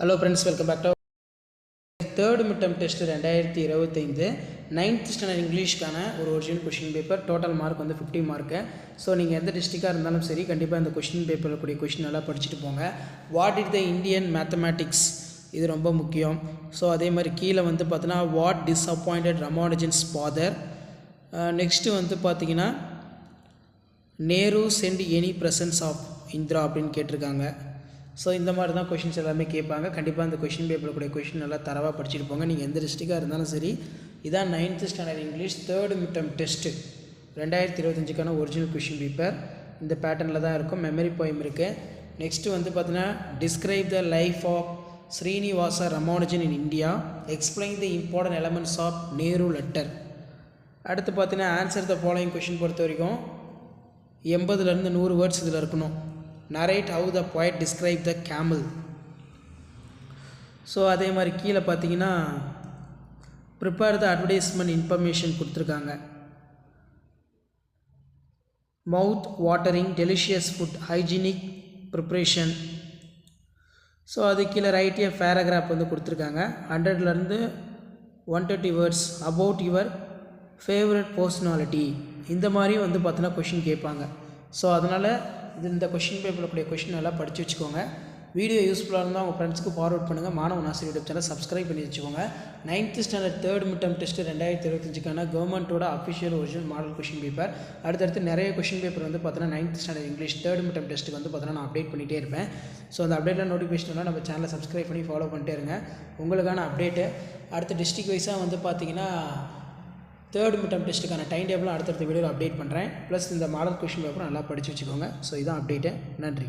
Hello friends, welcome back to third midterm test 2025 9th standard இங்கிலீஷ்க்கான ஒரு original question paper. Total mark வந்து 50 mark. So நீங்கள் எந்த டிஸ்ட்ரிக்டாக இருந்தாலும் சரி, கண்டிப்பாக இந்த கொஷின் பேப்பரில் கூடிய கொஷின் நல்லா படிச்சுட்டு போங்க. What is the Indian mathematics, இது ரொம்ப முக்கியம். ஸோ அதே மாதிரி கீழே வந்து பார்த்தீங்கன்னா what disappointed Ramanujan's father. Next வந்து பார்த்தீங்கன்னா Nehru sent any presence of Indira அப்படின்னு கேட்டிருக்காங்க. ஸோ இந்த மாதிரி தான் கொஷின்ஸ் எல்லாமே கேட்பாங்க. கண்டிப்பாக அந்த கொஷின் பேப்பரில் கூடிய கொஷின் நல்லா தரவாக படிச்சுட்டு போங்க. நீங்கள் எந்த டிஸ்ட்ரிக்டாக இருந்தாலும் சரி. இதான் 9th standard English third midterm test 2025க்கான ஒரிஜினல் கொஷின் பேப்பர். இந்த பேட்டர்னில் தான் இருக்கும். மெமரி போயம் இருக்குது. நெக்ஸ்ட்டு வந்து பார்த்தீங்கன்னா describe the life of Srinivasa Ramanujan in India, explain the important elements of Nehru letter. அடுத்து பார்த்தீங்கன்னா ஆன்சர் த ஃபாலோயிங் கொஷின் பொறுத்த வரைக்கும் 80லேருந்து 100 வேர்ட்ஸ் இதில் இருக்கணும். narrate how the poet describe the camel. So அதே மாதிரி கீழே பார்த்தீங்கன்னா ப்ரிப்பேர் த அட்வர்டைஸ்மெண்ட் இன்ஃபர்மேஷன் கொடுத்துருக்காங்க. மவுத் watering delicious food hygienic preparation. So அது கீழே ரைட் ஏ பேராகிராஃப் வந்து கொடுத்துருக்காங்க. 100லேருந்து 130 words about your favourite personality. இந்த மாதிரியும் வந்து பார்த்தீங்கன்னா கொஷின் கேட்பாங்க. ஸோ அதனால் இந்த கொஷின் பேப்பரில் கூடிய கொஷின் நல்லா படித்து வச்சுக்கோங்க. வீடியோ யூஸ்ஃபுல்லாக இருந்தால் உங்கள் ஃப்ரெண்ட்ஸ்க்கு ஃபார்வர்ட் பண்ணுங்கள். மாணவன் ஆசிரியர் யூடியூப் சேனல் சப்ஸ்கிரைப் பண்ணி வச்சுக்கோங்க. 9th standard third midterm test 2025க்கான கவர்மெண்ட்டோட official original model question paper. அடுத்தடுத்து நிறைய கொஷின் பேப்பர் வந்து பார்த்தீங்கன்னா 9th standard English third midterm டெஸ்ட்டுக்கு வந்து பார்த்தீங்கன்னா நான் அப்டேட் பண்ணிகிட்டே இருப்பேன். ஸோ அந்த அப்டேட்டில் நோட்டிஃபிகேஷன்லாம் நம்ம சேனலை சப்ஸ்கிரைப் பண்ணி ஃபாலோ பண்ணிட்டே இருங்க. உங்களுக்கான அப்டேட்டு அடுத்த டிஸ்ட்ரிக் வைஸாக வந்து பார்த்தீங்கன்னா தேர்ட் மிட்டம் டெஸ்ட்டுக்கான டைம் டேபிளும் அடுத்தடுத்த வீடியோவில் அப்டேட் பண்ணுறேன். ப்ளஸ் இந்த மாடல் கொஷின் பேப்பரும் நல்லா படித்து வச்சுக்கோங்க. ஸோ இதான் அப்டேட்டு. நன்றி.